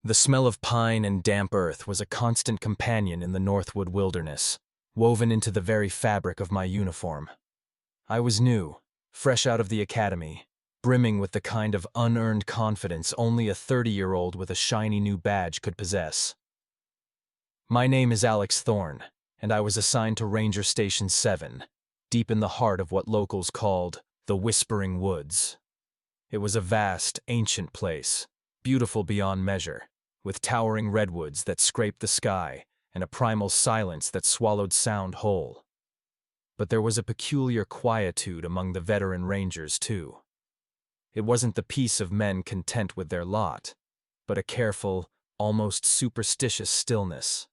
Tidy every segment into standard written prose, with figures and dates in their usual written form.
The smell of pine and damp earth was a constant companion in the Northwood wilderness, woven into the very fabric of my uniform. I was new, fresh out of the academy, brimming with the kind of unearned confidence only a 30-year-old with a shiny new badge could possess. My name is Alex Thorne, and I was assigned to Ranger Station 7, deep in the heart of what locals called the Whispering Woods. It was a vast, ancient place, beautiful beyond measure, with towering redwoods that scraped the sky and a primal silence that swallowed sound whole. But there was a peculiar quietude among the veteran rangers, too. It wasn't the peace of men content with their lot, but a careful, almost superstitious stillness.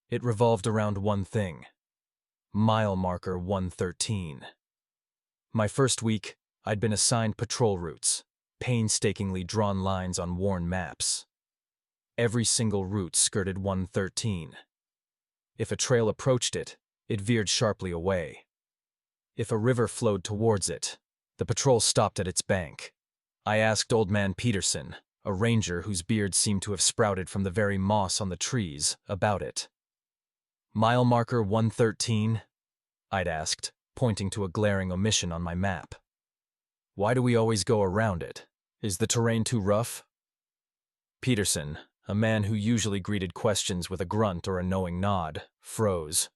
It revolved around one thing: mile marker 113. My first week, I'd been assigned patrol routes, painstakingly drawn lines on worn maps. Every single route skirted 113. If a trail approached it, it veered sharply away. If a river flowed towards it, the patrol stopped at its bank. I asked Old Man Peterson, a ranger whose beard seemed to have sprouted from the very moss on the trees, about it. Mile marker 113? I'd asked, pointing to a glaring omission on my map. Why do we always go around it? Is the terrain too rough? Peterson, a man who usually greeted questions with a grunt or a knowing nod, froze.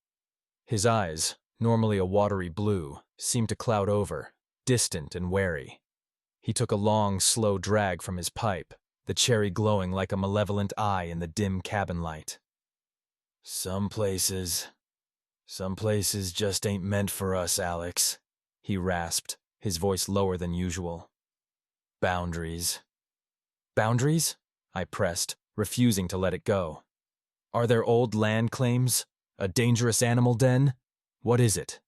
His eyes, normally a watery blue, seemed to cloud over, distant and wary. He took a long, slow drag from his pipe, the cherry glowing like a malevolent eye in the dim cabin light. Some places just ain't meant for us, Alex, he rasped, his voice lower than usual. Boundaries. Boundaries? I pressed, refusing to let it go. Are there old land claims? A dangerous animal den? What is it?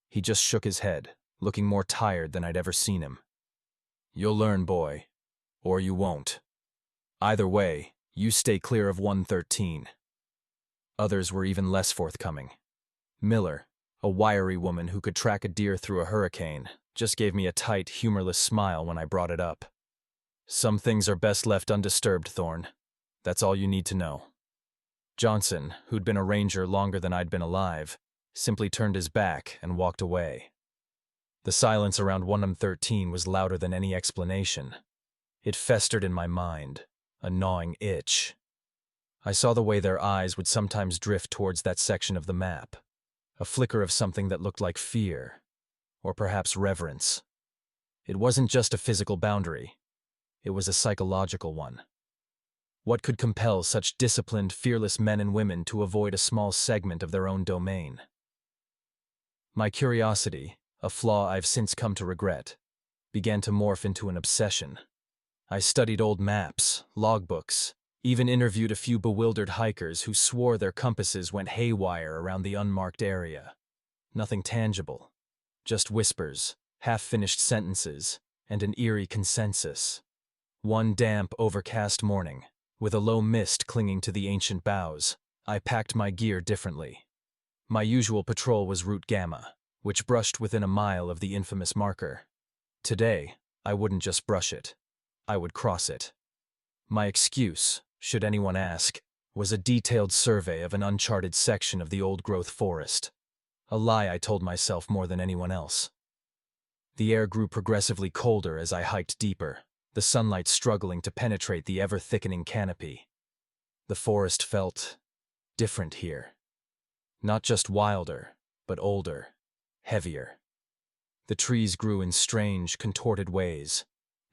He just shook his head, looking more tired than I'd ever seen him. You'll learn, boy. Or you won't. Either way, you stay clear of 113. Others were even less forthcoming. Miller, a wiry woman who could track a deer through a hurricane, just gave me a tight, humorless smile when I brought it up. Some things are best left undisturbed, Thorne. That's all you need to know. Johnson, who'd been a ranger longer than I'd been alive, simply turned his back and walked away. The silence around 113 was louder than any explanation. It festered in my mind, a gnawing itch. I saw the way their eyes would sometimes drift towards that section of the map, a flicker of something that looked like fear, or perhaps reverence. It wasn't just a physical boundary. It was a psychological one. What could compel such disciplined, fearless men and women to avoid a small segment of their own domain? My curiosity, a flaw I've since come to regret, began to morph into an obsession. I studied old maps, logbooks, even interviewed a few bewildered hikers who swore their compasses went haywire around the unmarked area. Nothing tangible, just whispers, half-finished sentences, and an eerie consensus. One damp, overcast morning, with a low mist clinging to the ancient boughs, I packed my gear differently. My usual patrol was Route Gamma, which brushed within a mile of the infamous marker. Today, I wouldn't just brush it. I would cross it. My excuse, should anyone ask, was a detailed survey of an uncharted section of the old-growth forest. A lie I told myself more than anyone else. The air grew progressively colder as I hiked deeper, the sunlight struggling to penetrate the ever-thickening canopy. The forest felt different here. Not just wilder, but older, heavier. The trees grew in strange, contorted ways,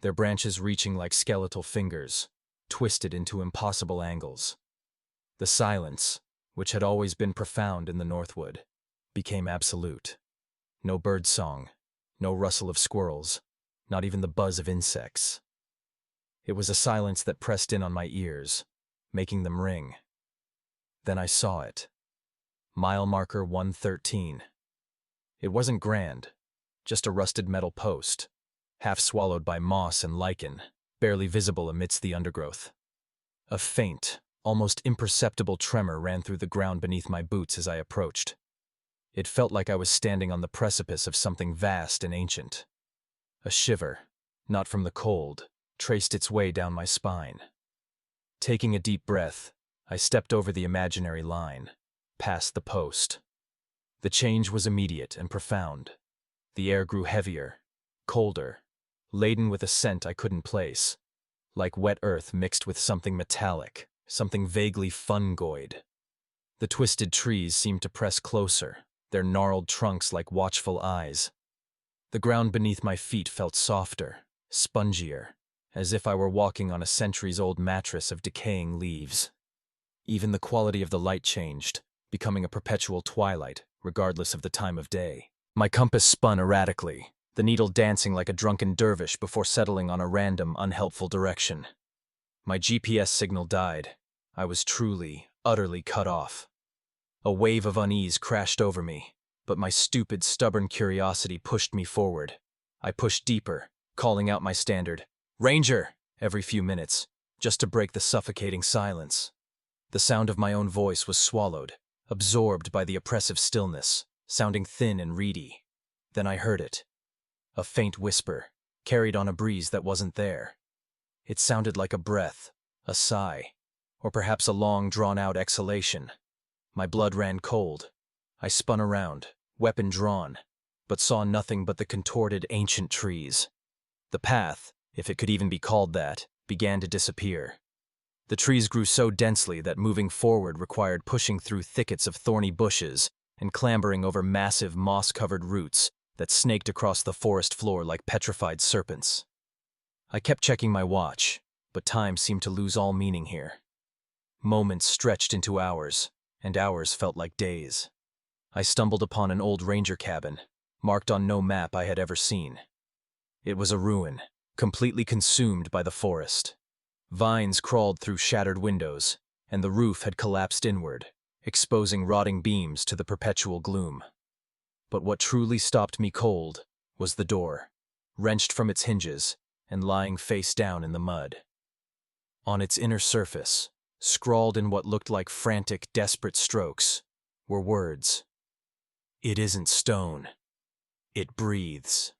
their branches reaching like skeletal fingers, twisted into impossible angles. The silence, which had always been profound in the Northwood, became absolute. No bird song, no rustle of squirrels, not even the buzz of insects. It was a silence that pressed in on my ears, making them ring. Then I saw it. Mile marker 113. It wasn't grand, just a rusted metal post, half swallowed by moss and lichen, barely visible amidst the undergrowth. A faint, almost imperceptible tremor ran through the ground beneath my boots as I approached. It felt like I was standing on the precipice of something vast and ancient. A shiver, not from the cold, traced its way down my spine. Taking a deep breath, I stepped over the imaginary line, past the post. The change was immediate and profound. The air grew heavier, colder, laden with a scent I couldn't place, like wet earth mixed with something metallic, something vaguely fungoid. The twisted trees seemed to press closer, their gnarled trunks like watchful eyes. The ground beneath my feet felt softer, spongier, as if I were walking on a centuries-old mattress of decaying leaves. Even the quality of the light changed, becoming a perpetual twilight, regardless of the time of day. My compass spun erratically, the needle dancing like a drunken dervish before settling on a random, unhelpful direction. My GPS signal died. I was truly, utterly cut off. A wave of unease crashed over me, but my stupid, stubborn curiosity pushed me forward. I pushed deeper, calling out my standard, "Ranger!" every few minutes, just to break the suffocating silence. The sound of my own voice was swallowed, absorbed by the oppressive stillness, sounding thin and reedy. Then I heard it. A faint whisper, carried on a breeze that wasn't there. It sounded like a breath, a sigh, or perhaps a long, drawn-out exhalation. My blood ran cold. I spun around, weapon drawn, but saw nothing but the contorted ancient trees. The path, if it could even be called that, began to disappear. The trees grew so densely that moving forward required pushing through thickets of thorny bushes and clambering over massive moss-covered roots that snaked across the forest floor like petrified serpents. I kept checking my watch, but time seemed to lose all meaning here. Moments stretched into hours, and hours felt like days. I stumbled upon an old ranger cabin, marked on no map I had ever seen. It was a ruin, completely consumed by the forest. Vines crawled through shattered windows, and the roof had collapsed inward, exposing rotting beams to the perpetual gloom. But what truly stopped me cold was the door, wrenched from its hinges and lying face down in the mud. On its inner surface, scrawled in what looked like frantic, desperate strokes, were words. "It isn't stone. It breathes."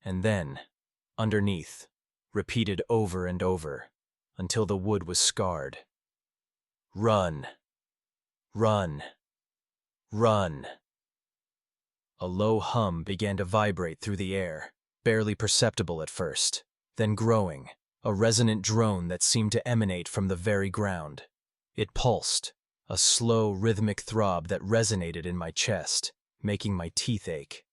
And then, underneath, repeated over and over, until the wood was scarred. "Run. Run. Run." A low hum began to vibrate through the air, barely perceptible at first, then growing, a resonant drone that seemed to emanate from the very ground. It pulsed, a slow, rhythmic throb that resonated in my chest, making my teeth ache.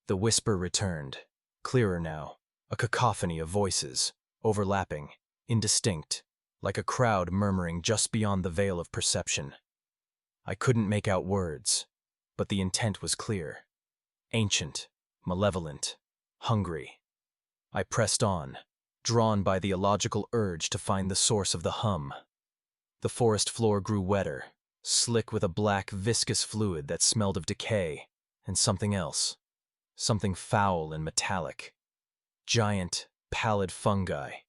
The whisper returned, clearer now, a cacophony of voices, overlapping, indistinct, like a crowd murmuring just beyond the veil of perception. I couldn't make out words, but the intent was clear. Ancient, malevolent, hungry. I pressed on, drawn by the illogical urge to find the source of the hum. The forest floor grew wetter, slick with a black, viscous fluid that smelled of decay and something else, something foul and metallic. Giant, pallid fungi,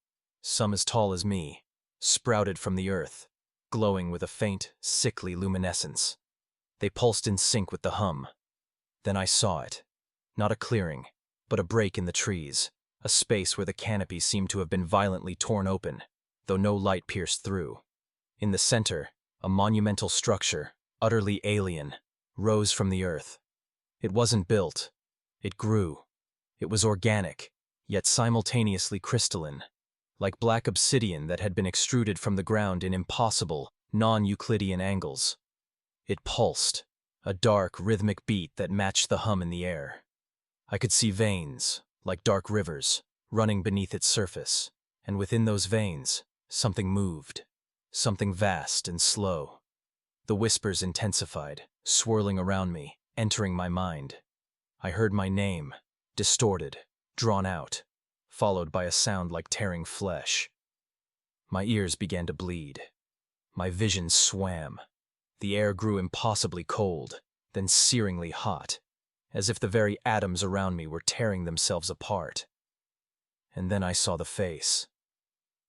some as tall as me, sprouted from the earth, glowing with a faint, sickly luminescence. They pulsed in sync with the hum. Then I saw it. Not a clearing, but a break in the trees, a space where the canopy seemed to have been violently torn open, though no light pierced through. In the center, a monumental structure, utterly alien, rose from the earth. It wasn't built. It grew. It was organic, yet simultaneously crystalline, like black obsidian that had been extruded from the ground in impossible, non-Euclidean angles. It pulsed, a dark, rhythmic beat that matched the hum in the air. I could see veins, like dark rivers, running beneath its surface, and within those veins, something moved, something vast and slow. The whispers intensified, swirling around me, entering my mind. I heard my name, distorted, drawn out, followed by a sound like tearing flesh. My ears began to bleed. My vision swam. The air grew impossibly cold, then searingly hot, as if the very atoms around me were tearing themselves apart. And then I saw the face.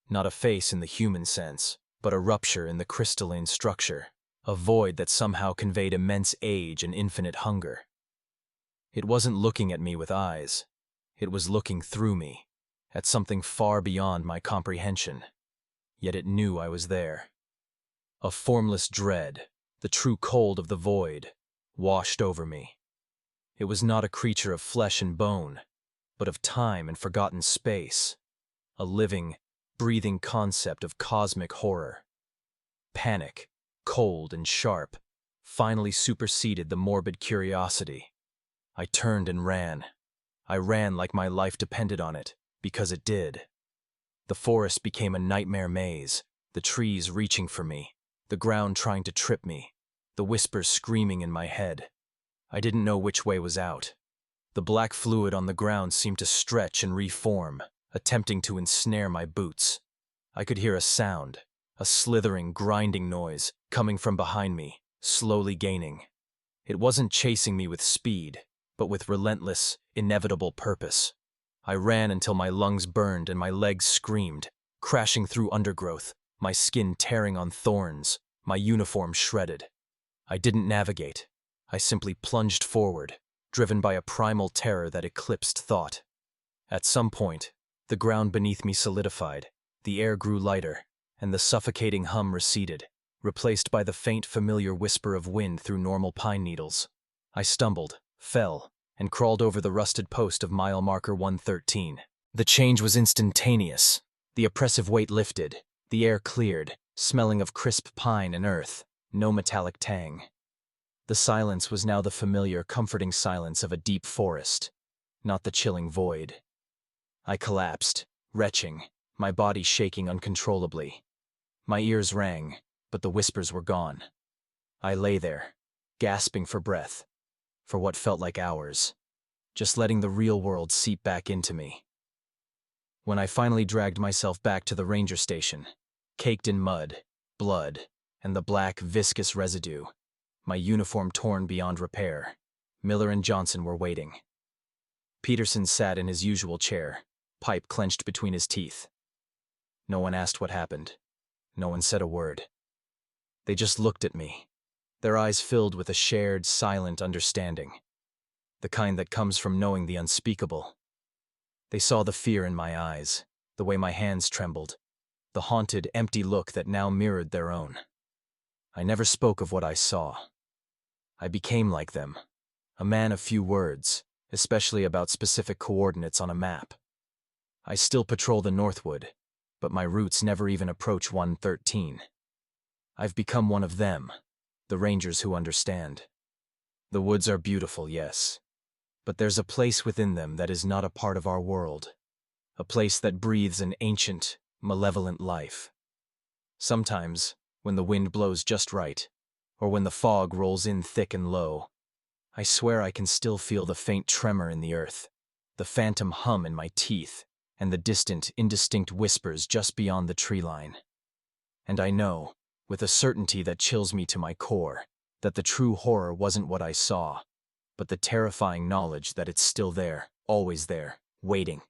Not a face in the human sense, but a rupture in the crystalline structure, a void that somehow conveyed immense age and infinite hunger. It wasn't looking at me with eyes. It was looking through me, at something far beyond my comprehension. yet it knew I was there. A formless dread, the true cold of the void, washed over me. It was not a creature of flesh and bone, but of time and forgotten space, a living, breathing concept of cosmic horror. Panic, cold and sharp, finally superseded the morbid curiosity. I turned and ran. I ran like my life depended on it, because it did. The forest became a nightmare maze, the trees reaching for me, the ground trying to trip me, the whispers screaming in my head. I didn't know which way was out. The black fluid on the ground seemed to stretch and reform, attempting to ensnare my boots. I could hear a sound, a slithering, grinding noise, coming from behind me, slowly gaining. It wasn't chasing me with speed, but with relentless, inevitable purpose. I ran until my lungs burned and my legs screamed, crashing through undergrowth, my skin tearing on thorns, my uniform shredded. I didn't navigate. I simply plunged forward, driven by a primal terror that eclipsed thought. At some point, the ground beneath me solidified, the air grew lighter, and the suffocating hum receded, replaced by the faint familiar whisper of wind through normal pine needles. I stumbled, fell, and crawled over the rusted post of mile marker 113. The change was instantaneous. The oppressive weight lifted, the air cleared, smelling of crisp pine and earth, no metallic tang. The silence was now the familiar, comforting silence of a deep forest, not the chilling void. I collapsed, retching, my body shaking uncontrollably. My ears rang, but the whispers were gone. I lay there, gasping for breath, for what felt like hours, just letting the real world seep back into me. When I finally dragged myself back to the ranger station, caked in mud, blood, and the black, viscous residue, my uniform torn beyond repair, Miller and Johnson were waiting. Peterson sat in his usual chair, pipe clenched between his teeth. No one asked what happened. No one said a word. They just looked at me, their eyes filled with a shared, silent understanding, the kind that comes from knowing the unspeakable. They saw the fear in my eyes, the way my hands trembled, the haunted, empty look that now mirrored their own. I never spoke of what I saw. I became like them, a man of few words, especially about specific coordinates on a map. I still patrol the Northwood, but my routes never even approach 113. I've become one of them, the rangers who understand. The woods are beautiful, yes, but there's a place within them that is not a part of our world, a place that breathes an ancient, malevolent life. Sometimes, when the wind blows just right, or when the fog rolls in thick and low, I swear I can still feel the faint tremor in the earth, the phantom hum in my teeth, and the distant, indistinct whispers just beyond the tree line. And I know, with a certainty that chills me to my core, that the true horror wasn't what I saw, but the terrifying knowledge that it's still there, always there, waiting.